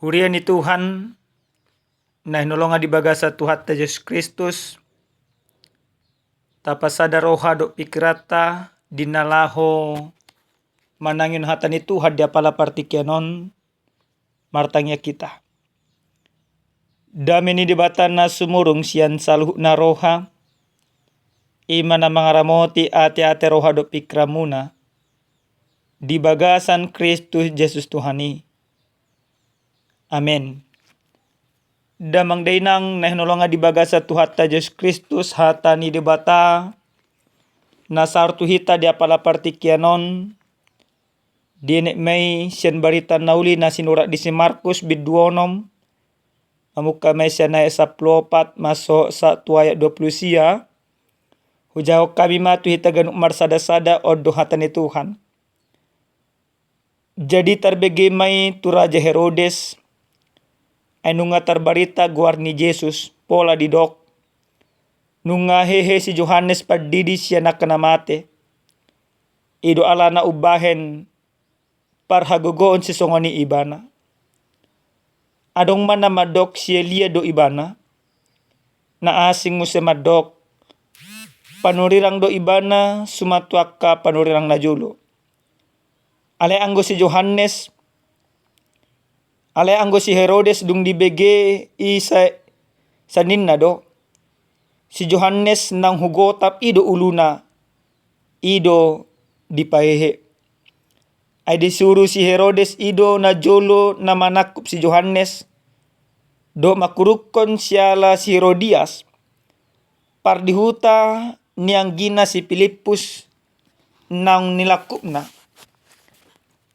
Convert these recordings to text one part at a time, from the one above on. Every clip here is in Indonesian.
Hurian ni Tuhan na hinolongan di baga sa Tuhan ta Yesus Kristus. Tapasada roha do pikirata dinalaho manangin hata ni Tuhan dia pala partikyanon martangya kita. Dami ni debatan na sumurung siyan saluh na roha. Ima na mangaramoti ate-ate roha do pikramuna. Di bagasan Kristus Jesus Tuhani. Amen. Damang dainang nahinolongan di bagasa Tuhan ta Yesus Kristus hata ni debata nasartu hita dia pala partikyanon dinek may siyan barita nauli na sinurat di si Markus biduonom amuka may siya na sa plopat maso sa tuaya 20 siya hujaw kami matu hita ganuk marsada-sada odo hata ni Tuhan. Jadi terbege may tu Raja Herodes ay nunga terbarita guar ni Jesus pola di dok. Nunga hehe si Johannes padidi siya nakanamate. Ido ala na ubahen parhagogoon si songoni ibana. Adong man na madok siya liya do ibana. Na asing mo si madok. Panurirang do ibana sumatuak ka panurirang na julo. Ale anggo si Johannes Ale anggo si Herodes dung dibege isa sanin na do. Si Johannes nang hugotap ido uluna. Ido dipahehe. Ay disuruh si Herodes ido na jolo na manakup si Johannes. Do makurukon siala si Herodias. Pardihuta niang gina si Filipus nang nilakup na.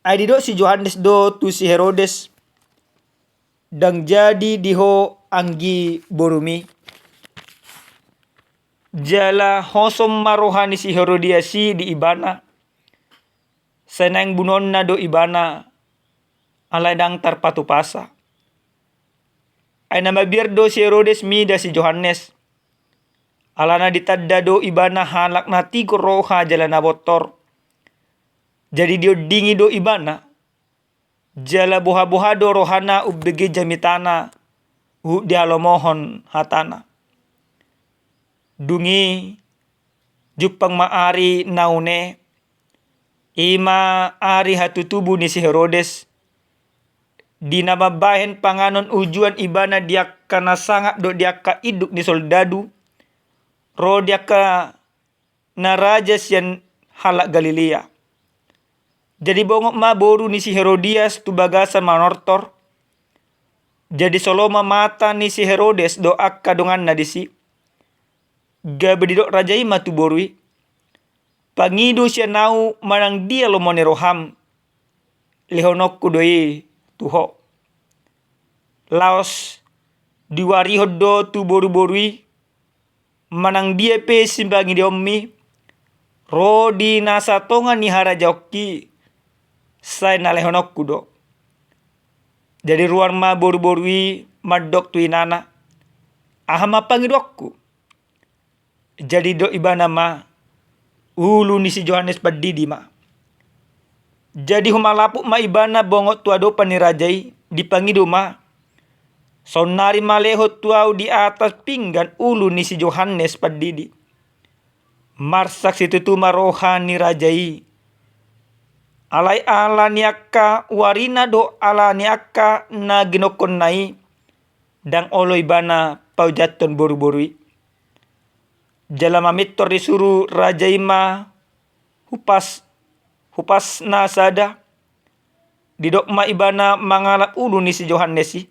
Ay dido si Johannes do tu si Herodes. Dang jadi diho anggi borumi. Jala hosom marohani si Herodiasi di ibana. Senang bunon na do ibana. Alay dang tarpatu pasa. Ay namabir do si Herodes mida si Johannes. Alana ditadda do ibana halak na tigo roha jala na botor. Jadi dio dingi do ibana. Jala buha-buha do rohana ubege jamitana dialomohon hatana. Dungi jupang maari naune ima ari hatutubu ni si Herodes. Dinamabahen panganon ujuan ibana dia kana sangat do dia ka iduk ni soldadu. Ro dia ka naraja siyan halak Galilea. Jadi bongok ma boru ni si Herodias tu bagasan manortor. Jadi soloma mata ni si Herodes do akka dongan na disi. Gabedidok raja ima tu borui. Pangidu siya nau manang dia lomone roham. Lihonokku doi tuho. Laos diwariho do tu boru-borui. Manang dia pe simbangi diomi. Rodi nasa tonga ni haraja okki. Say nalehonok kudo. Jadi ruang ma boru-borui madok tu inana. Ahama pangidokku. Jadi do ibana ma. Ulu ni si Johannes padidi ma. Jadi humalapuk ma ibana bongot tuado panirajai. Dipangido ma. Sonari maleho tuau di atas pinggan ulu ni si Johannes padidi. Marsak situ tu marohani rajai. Alay ala niaka warina do ala niaka na ginokon nai. Dang oloy bana paujaton boru-borui. Jala mamitor disuruh raja ima hupas na sada. Didok ma ibana mangalap ulu ni si Johannesi.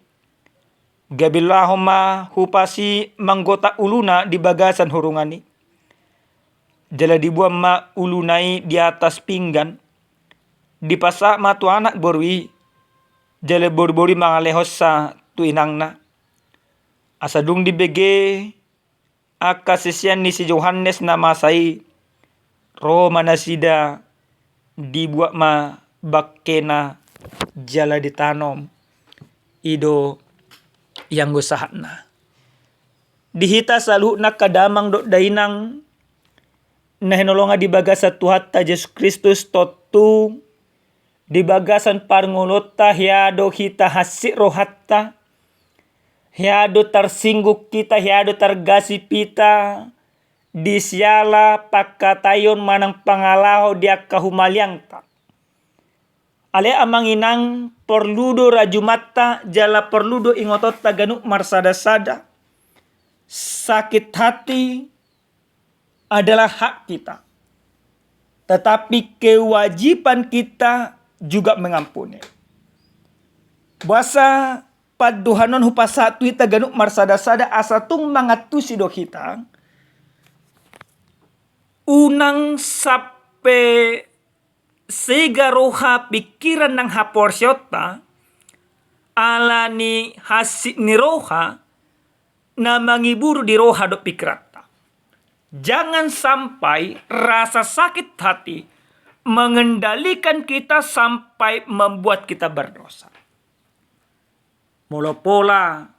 Gabilaho ma hupasi manggota uluna di bagasan hurungani. Jala dibuang ma ulunai di atas pinggan. Dipasak ma tu anak borui. Jale boru-borui mangalehos sa tu inangna. Asadung dibege. Aka sisian ni si Johannes na masai. Ro manasida. Dibuat ma bakkena. Jala ditanom. Ido yang gusahat na. Dihita salu na kadamang do dainang. Na hinolonga di bagasa Tuhan ta Yesus Kristus totu. Di bagasan parngulota hiado kita hasik rohatta. Hiado tersingguk kita, hiado tergasi pita. Disiala pakatayon manang pangalaho dia kahumaliangta. Ale amanginang perludo rajumatta jala perludo ingototta ganuk marsada-sada. Sakit hati adalah hak kita. Tetapi kewajiban kita juga mengampuni. Bahasa paduhanon hupasatu ita ganuk marsada-sada asatung mangatusi do kita. Unang sape sega roha pikiran ng haporsyota ala ni hasik ni roha na mangiburu di roha do pikirata. Jangan sampai rasa sakit hati mengendalikan kita sampai membuat kita berdosa. Mula pola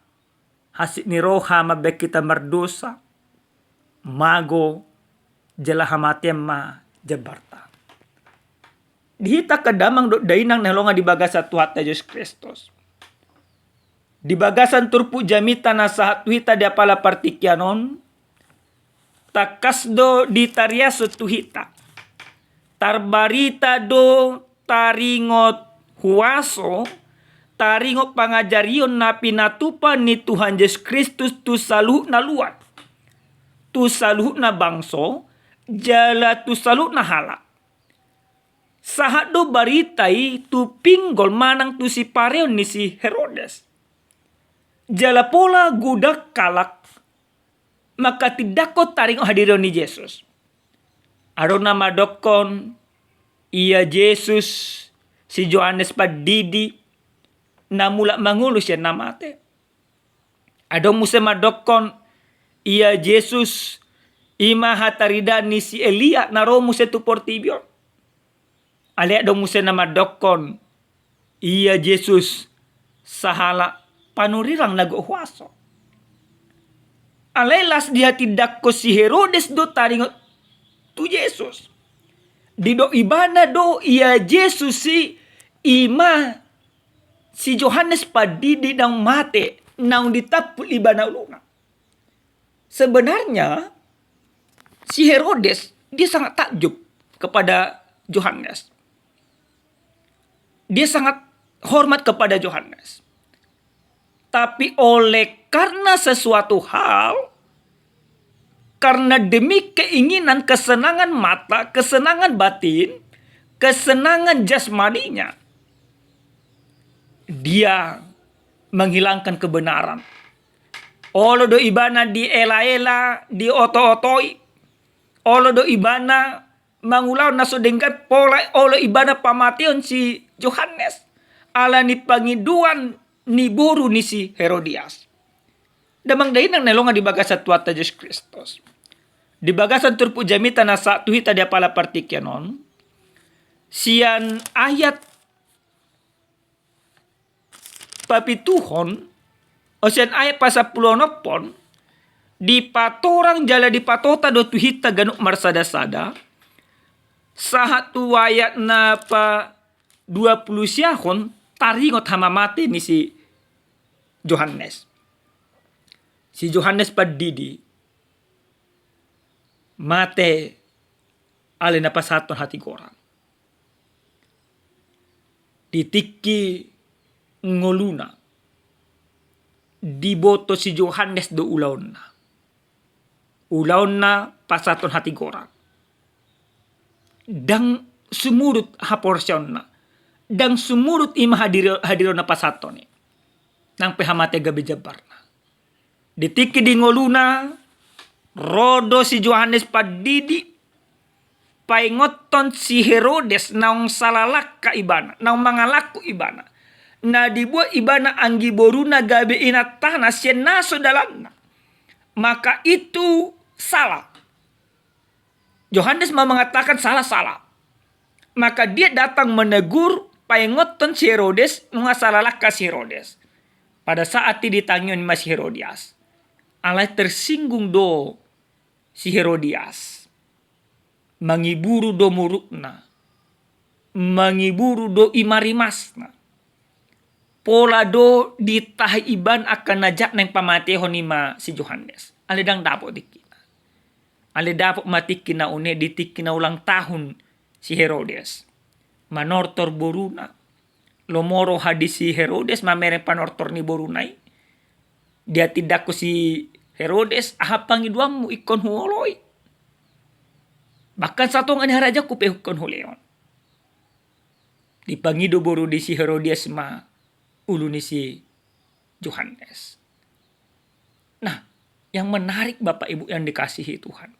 hasik ni roha mabek kita berdosa. Mago jala hamatiem ma jabarta. Dihita kadamang do dainang nalonga di bagasa Tuhan Yesus Kristus. Di bagasan turpu jamita na sahat tuhita di apala partikyanon. Takasdo di tariaso tuhita. Tarbarita do taringot huaso. Taringot pangajarion na pinatupan ni Tuhan Yesus Kristus tu saluh na luat. Tu saluh na bangso. Jala tu salut na hala. Sahat do baritai tu pinggol manang tu si pareon ni si Herodes. Jala pola gudak kalak. Maka tidak ko taring hadiron ni Yesus. Arona madokon iya Yesus si Johannes Padidi na mula mangulus yan namate. Adong musa madokon iya Yesus ima hatarida ni si Elia na romo se tu portibio. Alea do muse na madokon iya Jesus sahala panurirang naguhuaso. Alelas dia tidak ko si Herodes do taringot tu Jesus. Di do ibana do iya Jesus si ima si Johannes Padidi nang mate nang ditapul ibana ulunga. Sebenarnya si Herodes, dia sangat takjub kepada Yohanes. Dia sangat hormat kepada Yohanes. Tapi oleh karena sesuatu hal, karena demi keinginan kesenangan mata, kesenangan batin, kesenangan jasmaninya, dia menghilangkan kebenaran. Olo do ibana di ela-ela, di oto-otoi. Olo do ibana mangulaw na sudengkat pola olo ibana pamation si Yohanes. Ala ni pangiduan ni buru ni si Herodias. Damang dahin ang nalonga di bagasan tuata Diyos Kristus. Di bagasan turpu jamita na sa tuhita di apala partikyanon. Siyan ayat papituhon o siyan ayat pasapulonopon. Di patorang jala di patota do tuhita ganuk marsada-sada. Sahat tu ayat na pa 20 siyahon taringot hamamate ni si Yohanes. Si Johannes Padidi mate alin na pasaton hati korang. Ditiki ngoluna. Diboto si Johannes do ulaon na. Ulaon na pasaton hati korang. Dang sumurut haporsyon na. Dang sumurut ima hadiro na pasaton ni. Nang pehamate gabi jabar na. Ditiki di ngoluna. Rodo si Johannes Padidi. Paingoton si Herodes naong salalak ka ibana. Naong mangalaku ibana. Na dibuat ibana anggi boruna gabi inatana siya naso dalam na. Maka itu salah. Yohanes mau mengatakan salah-salah. Maka dia datang menegur paingoton si Herodes mengasalalak si Herodes. Pada saat ditanyon mas Herodias. Alay tersinggung do si Herodias. Mangiburu do murukna. mangiburu do imarimasna. Pola do ditahi iban akan najak neng pamatehon nima si Yohanes. Ale dang dapo dikina. Ale dapo matikina une ditikina ulang tahun si Herodes. Manortor boruna. Lomoro hadis si Herodes mamere panortor ni borunai. Dia tidak ku si Herodes ahapangi duamu ikon huoloi. Bahkan satu ngani haraja ku pehukon huleon. Dipangido boru di si Herodes ma ulu ni si Yohanes. Nah, yang menarik Bapak Ibu yang dikasihi Tuhan.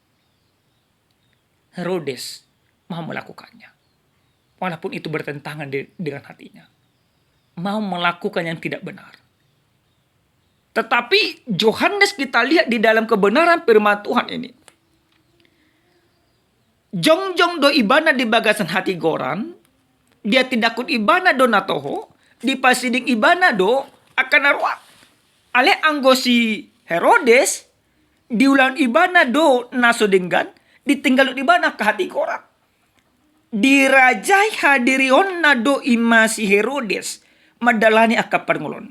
Herodes mau melakukannya. Walaupun itu bertentangan dengan hatinya. Mau melakukan yang tidak benar. Tetapi Yohanes kita lihat di dalam kebenaran firman Tuhan ini. Jongjong do ibana di bagasan hati goran. Dia tidak kut ibana do natoho. Di pasiding ibana do akan arwah. Ale anggo si Herodes. Diulang ibana do naso denggan. Ditinggal ibana ke hati goran. Dirajai hadirion na do ima si Herodes. Madalani akapar ngulon.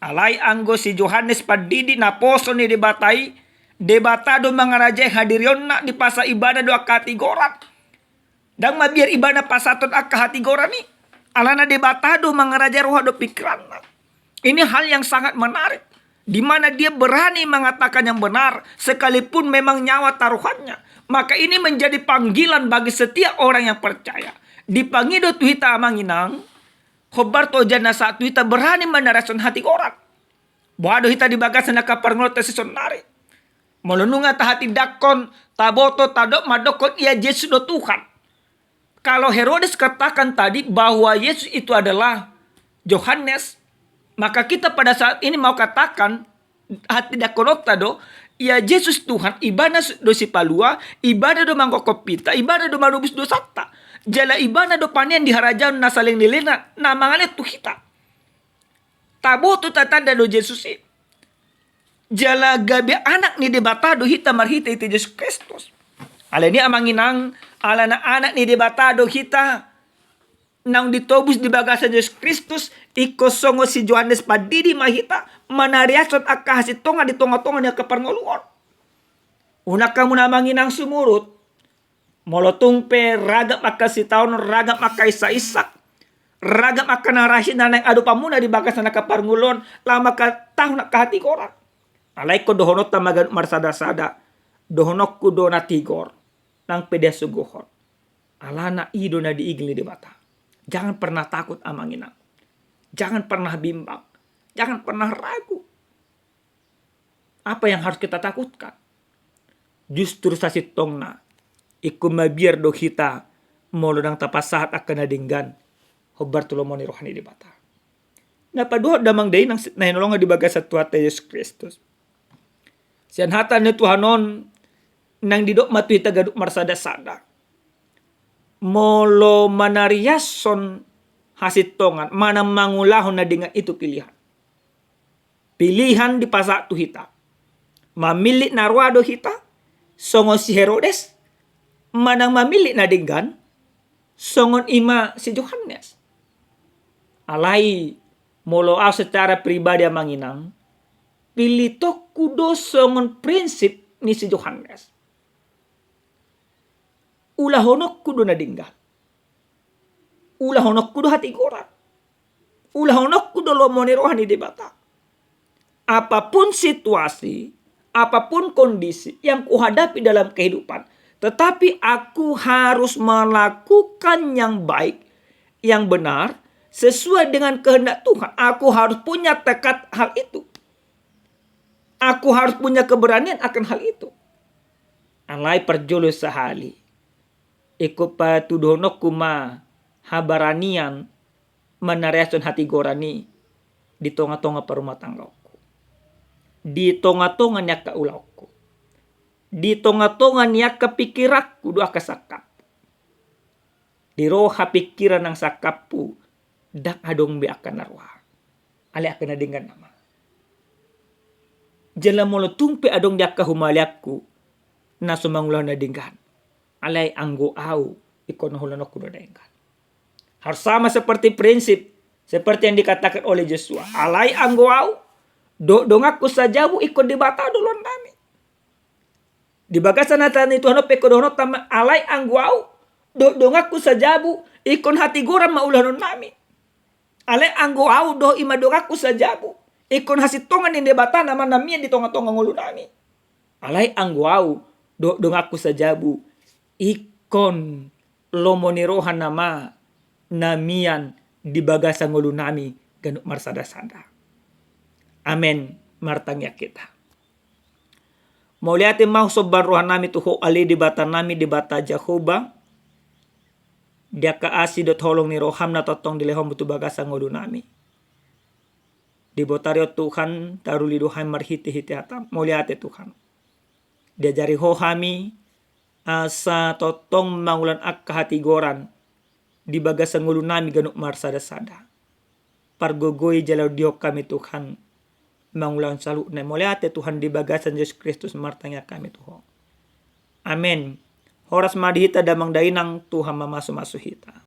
Alai anggo si Yohanes padidi na poso ni debatai. Debatado mga rajay hadirion na di pasa ibadah do akati goran. Dang mabiar ibadah pasaton akahati goran ni. Alana debatado mga rajay roha do pikiran na. Ini hal yang sangat menarik. Di mana dia berani mengatakan yang benar. Sekalipun memang nyawa taruhannya. Maka ini menjadi panggilan bagi setiap orang yang percaya. Dipangido tuhita amanginang. Khobar to jana saat tuhita berani menarason hati orang. Boado hita dibagasan na kaparngol tesisonari. Melununga tahati dakon, taboto, tadok, madokon, ia Yesus do Tuhan. Kalau Herodes katakan tadi bahwa Yesus itu adalah Yohanes, maka kita pada saat ini mau katakan hati dakon tado, ia Yesus Tuhan, ibana do si palua, ibadah do mangkokopita, ibadah do marubus do satta. Jala ibana do panen di harajan na saling nilena, na mangalet tu kita. Taboto tatanda do Yesus ini. Jala gabi anak ni debatado hita marhita iti Yesus Kristus. Ala ni amanginang, ala na anak ni debatado hita nang ditobus di bagasan Yesus Kristus, ikosongo si Yohanes padidi mahita, manariason akahasi tonga di tonga-tonga niya kaparngoluon. Una kamu na manginang sumurut, molotung pe ragam akasi taon, ragam akaisa-isak, ragam akanarahin na nang adu pamuna di bagasan na kaparngulon, lama ka tahun kahati koran. Alay ko dohonot na magan marsada-sada. Dohonok ko do na tigor. Nang pede suguhon. Alana ido na diigli di bata. Jangan pernah takut amanginang. Jangan pernah bimbang. Jangan pernah ragu. Apa yang harus kita takutkan? Justru sasitong na. Iku mabiar do kita. Molo nang tapasahat akan nadinggan. Hobar tulomoni rohani di bata. Napaduhot damang day nang nahinolong di baga sa tuwate Yesus Kristus. Sian hatan ni Tuhanon nang didok matuhi tagaduk marsada-sada. Molo manariason hasitongan manang mangulahon na dengan itu pilihan. Pilihan di pasak tu hita. Mamilik narwado hita. Songon si Herodes. Manang mamilik na dengan. Songon ima si Yohanes. Alai molo aw secara pribadi manginang. Pilih to kudo songon prinsip ni si Yohanes. Ulah honok kudo na dinggal. Ulah honok kudo hati gorat. Ulah honok kudo lomoni rohani debata. Apapun situasi, apapun kondisi yang kuhadapi dalam kehidupan, tetapi aku harus melakukan yang baik, yang benar, sesuai dengan kehendak Tuhan. Aku harus punya tekad hal itu. Aku harus punya keberanian akan hal itu. Alai perjolo sahali. Iko patudonok kuma habaranian manariason hati gorani di tonga-tonga perumah tanggaku. Di tonga-tonga niya kaulawku. Di tonga-tonga niya kapikirakku doa kasakap. Di roha pikiran ng sakapu dak adong be akan narwa. Ali akan nadinggan nama. Jala molo tumpe adong diak kahumaliakku na sumangulah na dinggan. Alay anggo au ikon hulano kudo dengkan. Harus sama seperti prinsip seperti yang dikatakan oleh Joshua. Alai anggoau dongaku sajabu ikon dibata dulon nami. Di bagasan natan itu hano pekodono tama alai anggoau dongaku sajabu ikon hati goram maulanon nami. Alai anggoau do ima dongaku sajabu ikon hasitongan yang debata nama nami yang di tonga-tonga ngulu nami. Alai anggoau dongaku sajabu ikon lomonirohan nama namian di bagasan ngulu nami ganuk marsada-sada. Amen martangya kita. Mau lihat mau sobar rohan nami tuho ali di bata nami di bata Jehovah. Dia kaasi dot holong ni roham na totong dilehom butu bagasan ngulu nami. Di botario Tuhan taruli duhai marhiti-hiti hatam. Mau lihat Tuhan. Dia jari hohami asa totong mangulan akka hati goran di bagasan ngulu nami ganuk marsada-sada. Pargogoi jalau diok kami Tuhan mangulan salu na moliate Tuhan di bagasan Yesus Kristus martanya kami Tuhan. Amin. Horas madihita damang dainang Tuhan mamasu-masu hita.